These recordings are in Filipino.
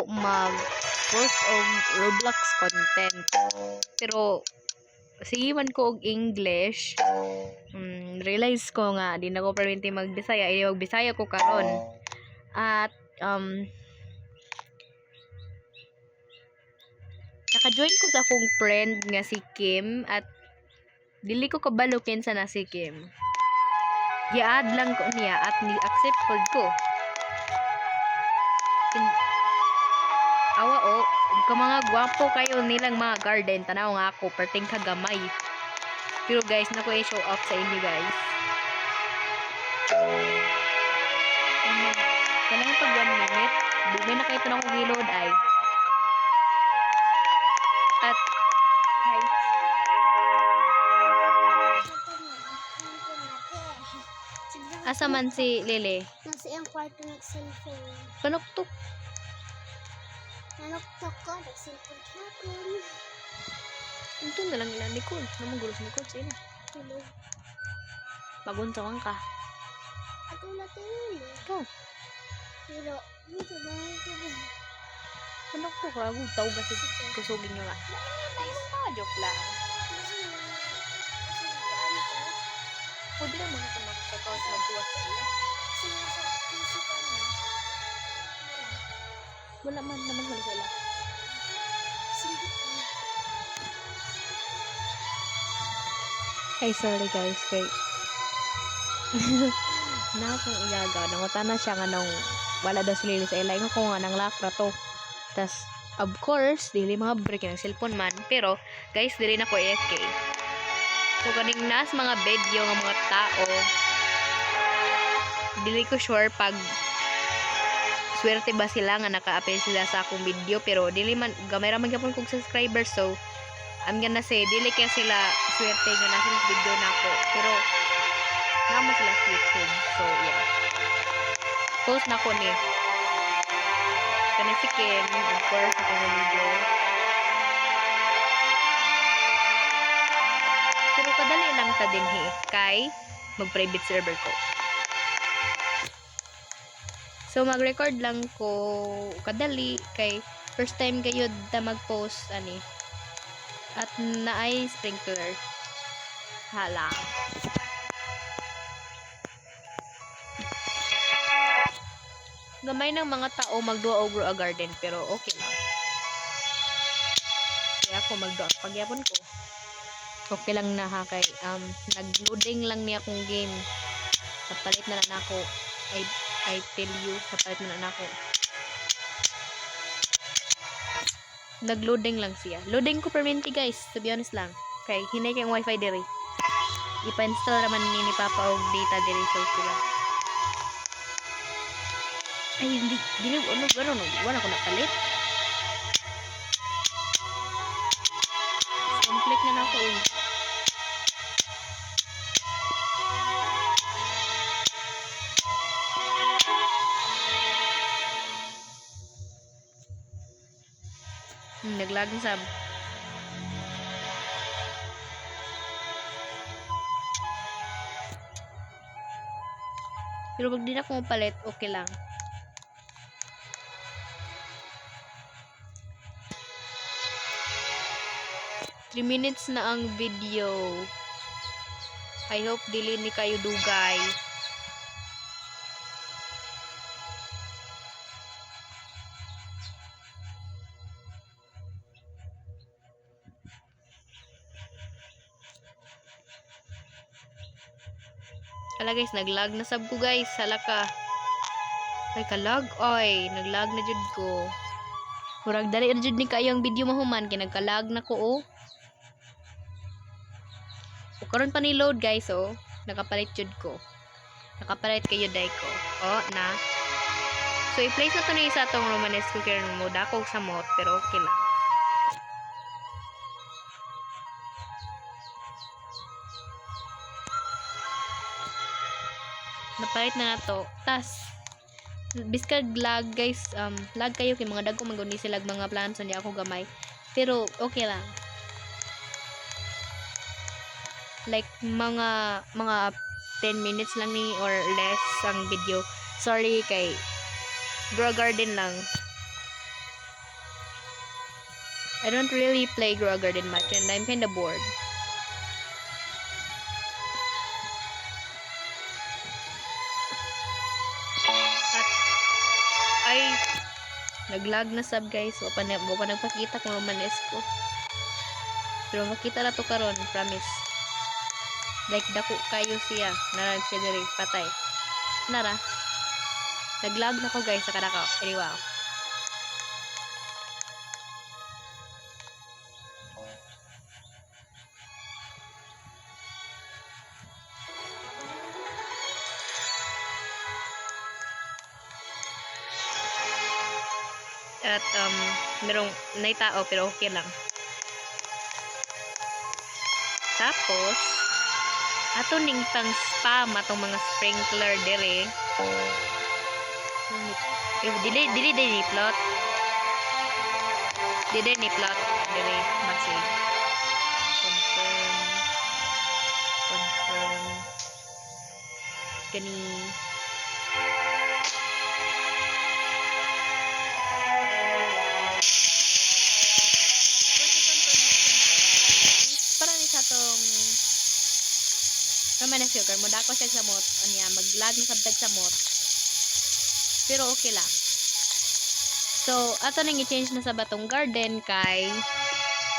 ko mag-post og Roblox content. Pero sige man ko og English, realize ko nga di na ko perminti mag-Bisaya, mag-Bisaya ko karon. At naka-join ko sa akong friend nga si Kim at dili ko kabalo kinsa na si Kim. Gi-add lang ko niya at ni-accept ko. Awa ka mga gwapo kayo nilang mga garden, tanaw nga ako perting kagamay. Pero guys, nako i-show off sa inyo guys. Kailangan pag 1 minute, may nakita na akong reload ay. At guys, asa man si Lele? Nasa iyang kwarto nag-cellphone. Panuktok. Nanoktok ko, nag-cellphone hapon. Ito na lang ilan likod. Naman gulos likod sa ina. Tulog. Maguntawan ka. At wala tulog. Ito. Pero, dito ba? Panuktok ka. Tawag kasi kusugin nyo nga. Joke lang. Pwede lang mga kamak sa kawas magbuwas sa iya. Wala man naman wala sila. Ay, sorry guys. Kay na akong igagaw. Nangutan na siya nga nung wala daw sila sa ilay. Ako nga nang lakra to. Tas, of course, dili mga break ng cellphone man. Pero, guys, dili na ko AFK. So, kaning nas mga video ng mga tao, dili ko sure pag swerte ba sila nga naka-apply sila sa akong video, pero dili man gamay ra man gyapon kog subscribers, so I'm gonna say dili kaya sila swerte nga nasa video nako, pero naman sila sa YouTube. So yeah, post nako ni kana si Kim, of course, sa akong video. Pero kadali lang ta dinhi kay mag-private server ko. So, mag-record lang ko kadali kay first time kayo ta mag-post ani. At naay sprinkler. Hala. Gamay ng mga tao magduwa og grow a garden pero okay lang. Kaya ako magduwa pagyapon ko. Okay lang na ha kay nag-loading lang niya akong game. Napalit na lang ako. I tell you, kapalit mo na ako. Nag-loading lang siya. Loading ko permanently guys, to be honest lang. Kay hinay kayong wifi diri. Ipa-install naman ni Papa og data diri sa sila. Ay, hindi wala ko napalit. Complete na ako eh. Naglag na sab. Pero pag di na ko mapalit, okay lang. Three minutes na ang video. I hope dili ni kayo dugay. Hala guys, naglag na sab ko guys. Hala ka. Ay kalag. Ay, naglag na jud ko. Murag dali na jud ni kayo ang video mahuman. Kaya nagkalag na ko oh. O karon pa ni load guys oh. Nakapalit jud ko. Nakapalit kayo day ko. Oh, na. So i-place na to ni sa atong Romanesque cooker mode. Ako sa mode pero okay lang. Napalit na to. Tas biskag lag guys, lag kayo kay mga dagko maguni sila mga plants hindi ako gamay. Pero okay lang. Like mga 10 minutes lang ni or less ang video. Sorry kay grow garden lang. I don't really play Grow a Garden much and I'm kinda bored. At ay naglag na sub guys. Wa pa nagpakita kung lumanes ko. Pero makita na to karon, promise. Like dako kayo siya. Narag siya diri patay. Nara. Naglag na ko guys sa kadakaw. Anyway. At merong naitao pero okay lang. Tapos ato ning pang spam atong mga sprinkler dire. Dili ni plot. Dili ni plot dire masig. Confirm kani para ni sa tong naman na sugar mo dako siya sa mot anya maglag na sabtag sa mot pero okay lang. So ato nang i-change na sa batong garden kay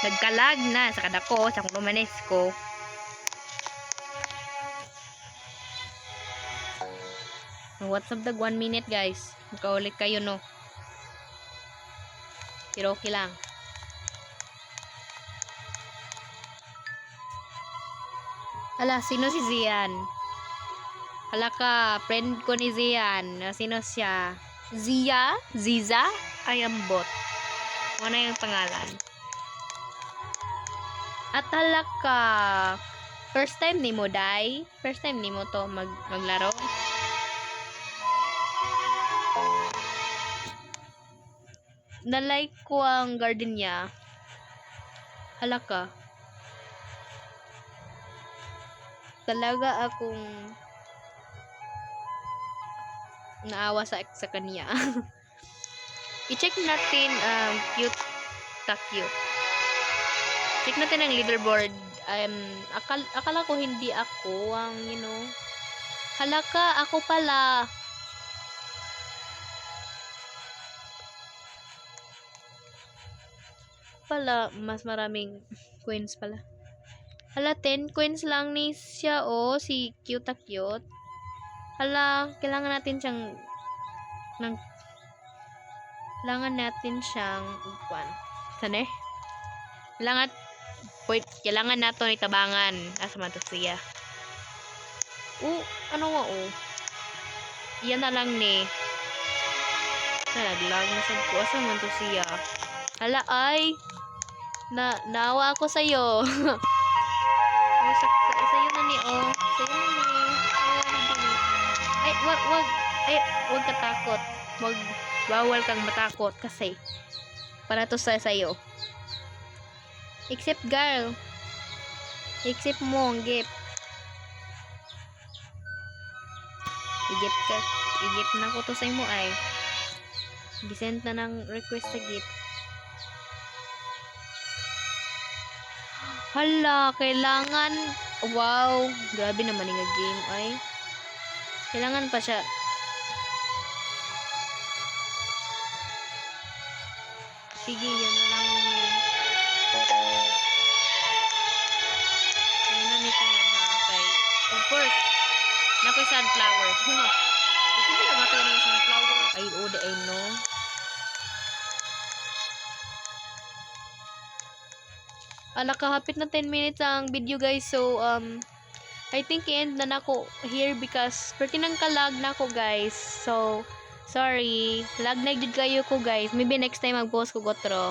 nagkalag na sa kadako sa kumanes ko. What's up dag 1 minute guys, makaulit kayo no, pero okay lang. Hala, sino si Zian? Hala ka, friend ko ni Zian. Sino siya? Zia? Ziza? I am bot. Ano yung pangalan? At hala ka, first time ni mo, Day? First time ni mo to maglaro? Na-like ko ang garden niya. Hala ka. Talaga akong naawa sa kanya. I-check natin cute ta cute. Check natin ang leaderboard. Akala ko hindi ako ang hala ka, ako pala. Mas maraming coins pala. Hala, 10 coins lang ni siya, si cute ta cute. Hala, kailangan natin siyang upuan. Saan kailangan nato ni tabangan. Asa man to siya? Ano nga Iyan na lang ni. Naglag na sa ko. Asa man to siya? Hala, ay. Naawa ako sa'yo. Sa'yo na ni, Sa'yo na ni. Ay, wag ka takot. Bawal kang matakot kasi para to sa'yo. Except girl. Except mo ang gift. I-gift na ko to sa imo ay. Gisend na ng request sa gift. Hala, kailangan. Wow, grabe naman yung game ay. Kailangan pa siya. Sige, yan na lang. Yan na nito na makakay. Of course, nakoy sunflower. Ito na matay na yung sunflower. Ay, I know. Nakahapit na 10 minutes ang video guys. So, I think end na nako here because pretty nang kalag na ko guys. So, sorry. Lag na jud kayo ko guys. Maybe next time mag-post ko gotro.